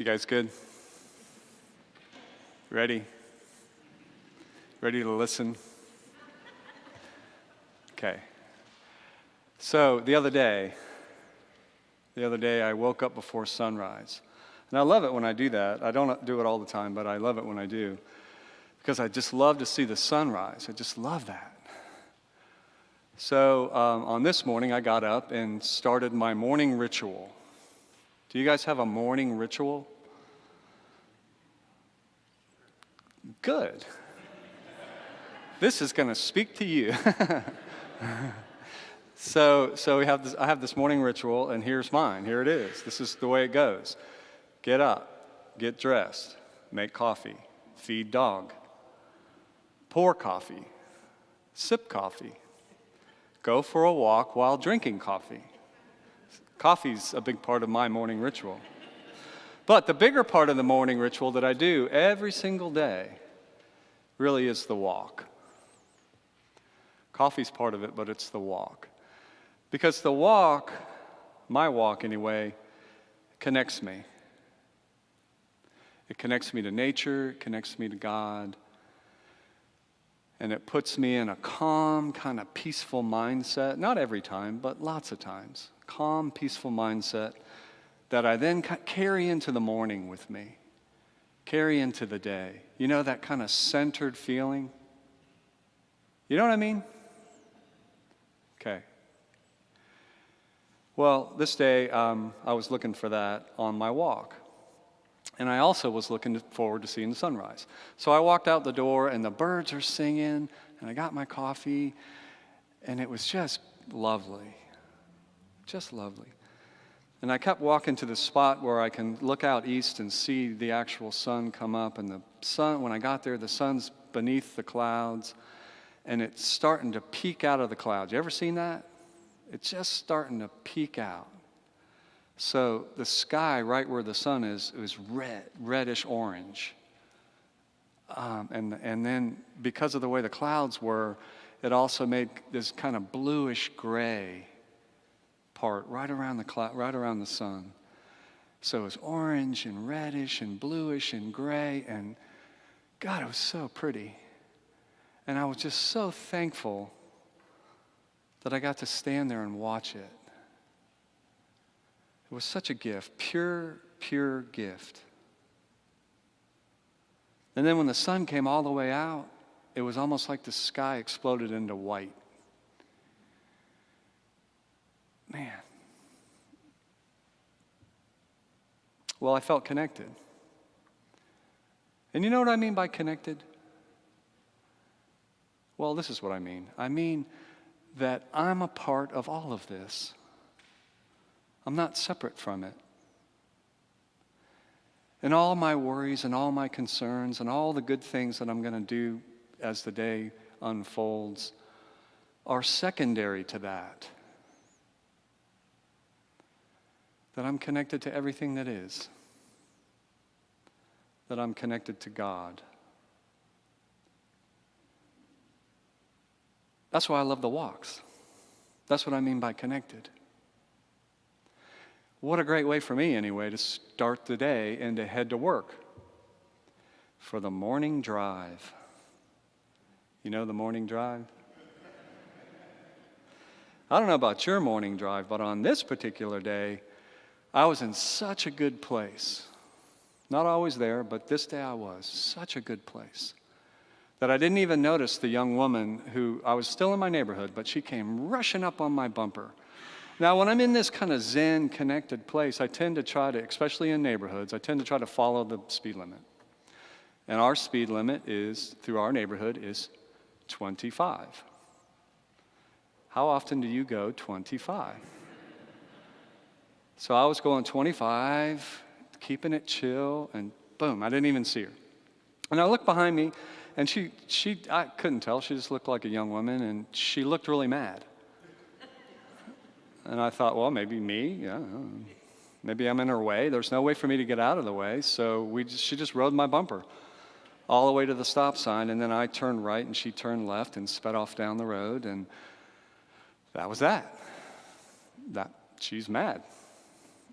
You guys good? Ready? Ready to listen? Okay. So the other day I woke up before sunrise. And I love it when I do that. I don't do it all the time, but I love it when I do. Because I just love to see the sunrise. I just love that. So on this morning, I got up and started my morning ritual. Do you guys have a morning ritual? Good. This is going to speak to you. So I have this morning ritual, and here's mine. Here it is. This is the way it goes. Get up, get dressed, make coffee, feed dog, pour coffee, sip coffee, go for a walk while drinking coffee. Coffee's a big part of my morning ritual. But the bigger part of the morning ritual that I do every single day really is the walk. Coffee's part of it, but it's the walk. Because the walk, my walk anyway, connects me. It connects me to nature, it connects me to God, and it puts me in a calm, kind of peaceful mindset. Not every time, but lots of times. Calm, peaceful mindset that I then carry into the morning with me, carry into the day. You know, that kind of centered feeling? You know what I mean? Okay. Well, this day I was looking for that on my walk. And I also was looking forward to seeing the sunrise. So I walked out the door, and the birds are singing, and I got my coffee, and it was just lovely. Just lovely. And I kept walking to the spot where I can look out east and see the actual sun come up. And the sun, when I got there, the sun's beneath the clouds, and it's starting to peek out of the clouds. You ever seen that? It's just starting to peek out. So the sky right where the sun is, it was reddish orange. And then because of the way the clouds were, it also made this kind of bluish gray part right around the sun. So it was orange and reddish and bluish and gray, and God, it was so pretty. And I was just so thankful that I got to stand there and watch it. It was such a gift, pure gift. And then when the sun came all the way out, it was almost like the sky exploded into white. Man. Well, I felt connected. And you know what I mean by connected? Well, this is what I mean. I mean that I'm a part of all of this. I'm not separate from it. And all my worries and all my concerns and all the good things that I'm going to do as the day unfolds are secondary to that. That I'm connected to everything that is. That I'm connected to God. That's why I love the walks. That's what I mean by connected. What a great way for me, anyway, to start the day and to head to work for the morning drive. You know the morning drive? I don't know about your morning drive, but on this particular day, I was in such a good place. Not always there, but this day I was. Such a good place that I didn't even notice the young woman who, I was still in my neighborhood, but she came rushing up on my bumper. Now, when I'm in this kind of zen, connected place, I tend to try to, especially in neighborhoods, I tend to try to follow the speed limit. And our speed limit through our neighborhood, is 25. How often do you go 25? So I was going 25, keeping it chill, and boom, I didn't even see her. And I looked behind me, and I couldn't tell, she just looked like a young woman, and she looked really mad. And I thought, well, maybe me, yeah, maybe I'm in her way. There's no way for me to get out of the way, so she just rode my bumper all the way to the stop sign, and then I turned right, and she turned left and sped off down the road, and that was that. She's mad.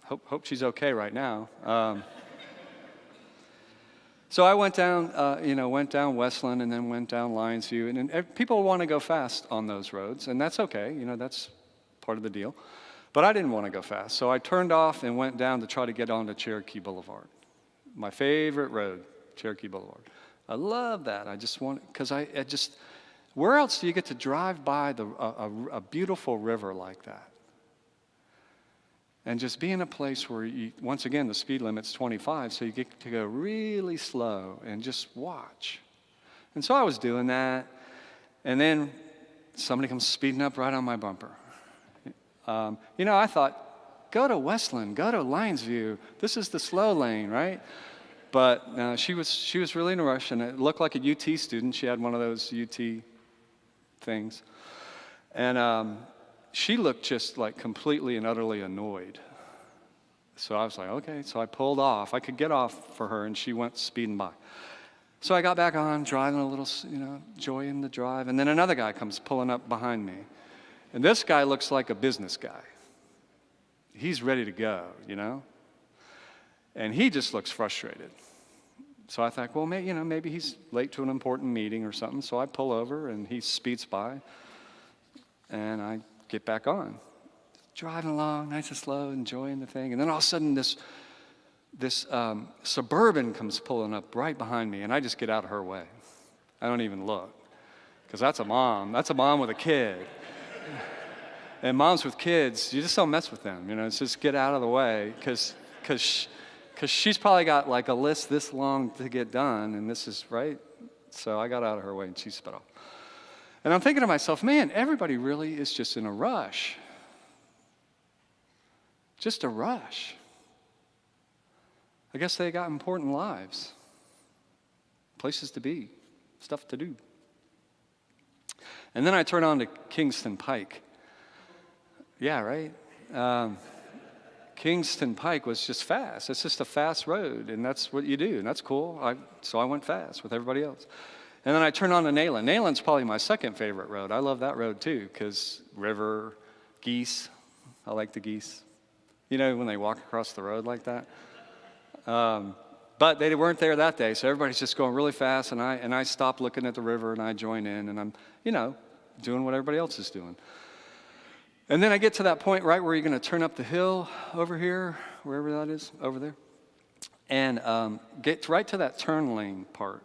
Hope she's okay right now. So I went down, went down Westland and then went down Lions View. And people want to go fast on those roads, and that's okay. That's part of the deal. But I didn't want to go fast. So I turned off and went down to try to get onto Cherokee Boulevard. My favorite road, Cherokee Boulevard. I love that. I just want, because where else do you get to drive by a beautiful river like that? And just be in a place where, once again, the speed limit's 25, so you get to go really slow and just watch. And so I was doing that, and then somebody comes speeding up right on my bumper. I thought, go to Westland, go to Lions View. This is the slow lane, right? But no, she was really in a rush, and it looked like a UT student. She had one of those UT things. And she looked just like completely and utterly annoyed. So I was like, okay. So I pulled off. I could get off for her, and she went speeding by. So I got back on, driving a little, enjoying the drive. And then another guy comes pulling up behind me. And this guy looks like a business guy. He's ready to go, And he just looks frustrated. So I thought, well, maybe he's late to an important meeting or something. So I pull over, and he speeds by. And I get back on. Driving along, nice and slow, enjoying the thing. And then all of a sudden, this Suburban comes pulling up right behind me, and I just get out of her way. I don't even look. Because that's a mom. That's a mom with a kid. And moms with kids, you just don't mess with them. It's just get out of the way. Because she's probably got like a list this long to get done, and this is right. So I got out of her way, and she sped off. And I'm thinking to myself, man, everybody really is just in a rush. Just a rush. I guess they got important lives, places to be, stuff to do. And then I turn on to Kingston Pike. Yeah, right? Kingston Pike was just fast. It's just a fast road, and that's what you do, and that's cool. So I went fast with everybody else. And then I turned on to Nayland. Nayland's probably my second favorite road. I love that road too, because river, geese. I like the geese. When they walk across the road like that. But they weren't there that day, so everybody's just going really fast, and I stop looking at the river, and I join in, and I'm, doing what everybody else is doing. And then I get to that point right where you're going to turn up the hill over here, wherever that is, over there, and get right to that turn lane part,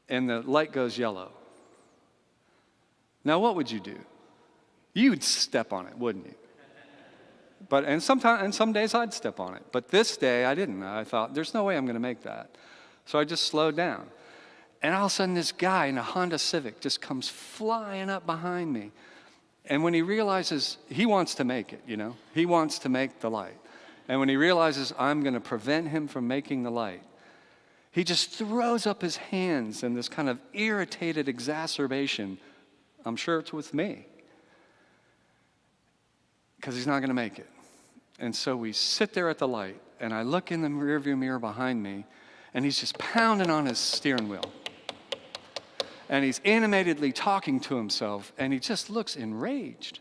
and the light goes yellow. Now, what would you do? You'd step on it, wouldn't you? And some days I'd step on it. But this day I didn't. I thought, there's no way I'm going to make that. So I just slowed down. And all of a sudden this guy in a Honda Civic just comes flying up behind me. And when he realizes he wants to make it, he wants to make the light. And when he realizes I'm going to prevent him from making the light, he just throws up his hands in this kind of irritated exacerbation. I'm sure it's with me. Because he's not going to make it. And so we sit there at the light, and I look in the rearview mirror behind me, and he's just pounding on his steering wheel. And he's animatedly talking to himself, and he just looks enraged.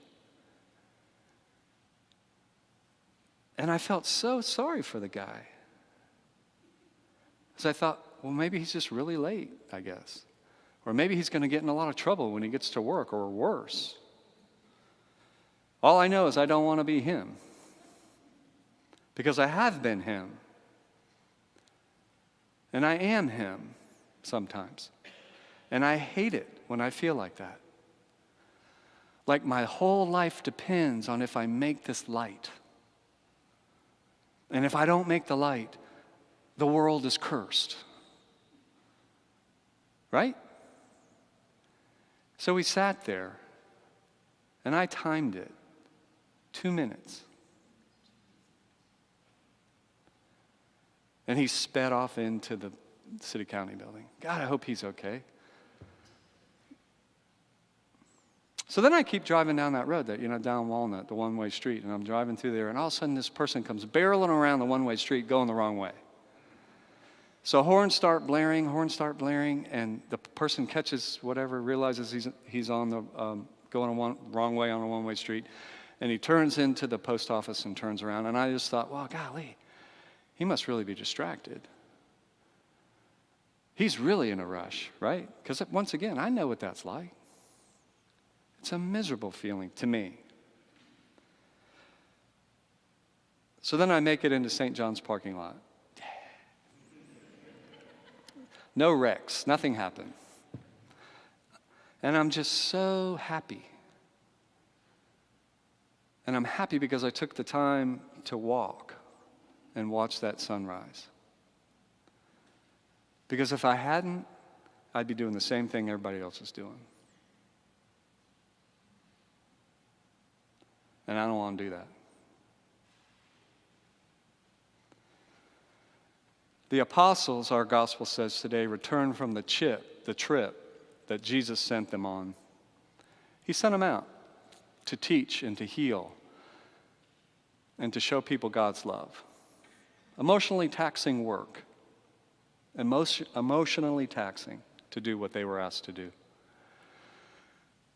And I felt so sorry for the guy. Because I thought, well, maybe he's just really late, I guess. Or maybe he's going to get in a lot of trouble when he gets to work, or worse. All I know is I don't want to be him. Because I have been him. And I am him sometimes. And I hate it when I feel like that. Like my whole life depends on if I make this light. And if I don't make the light, the world is cursed. Right? So we sat there, and I timed it. 2 minutes. And he sped off into the city county building. God, I hope he's okay. So then I keep driving down that road, down Walnut, the one-way street, and I'm driving through there, and all of a sudden this person comes barreling around the one-way street going the wrong way. So horns start blaring, and the person catches whatever, realizes he's on the going wrong way on a one-way street. And he turns into the post office and turns around. And I just thought, well, golly, he must really be distracted. He's really in a rush, right? Because once again, I know what that's like. It's a miserable feeling to me. So then I make it into St. John's parking lot. No wrecks, nothing happened. And I'm just so happy. And I'm happy because I took the time to walk and watch that sunrise. Because if I hadn't, I'd be doing the same thing everybody else is doing. And I don't want to do that. The apostles, our gospel says today, returned from the trip that Jesus sent them on. He sent them out to teach and to heal and to show people God's love. Emotionally taxing work. Emotionally taxing to do what they were asked to do.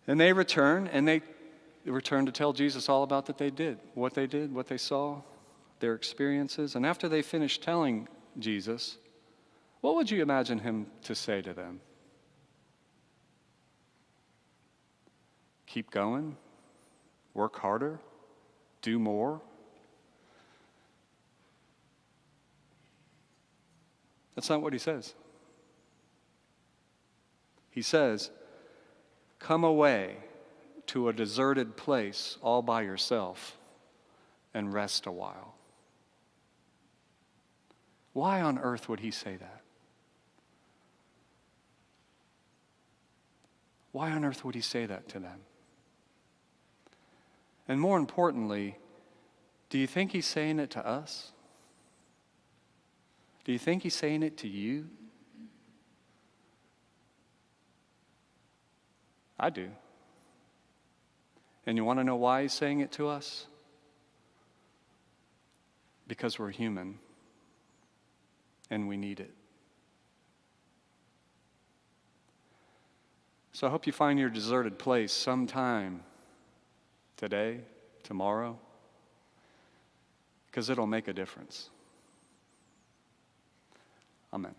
And they returned to tell Jesus all about what they did, what they saw, their experiences. And after they finished telling Jesus, what would you imagine him to say to them? Keep going, work harder, do more. That's not what he says. He says, come away to a deserted place all by yourself and rest a while. Why on earth would he say that? Why on earth would he say that to them? And more importantly, do you think he's saying it to us? Do you think he's saying it to you? I do. And you want to know why he's saying it to us? Because we're human and we need it. So I hope you find your deserted place sometime today, tomorrow, because it'll make a difference. Amen.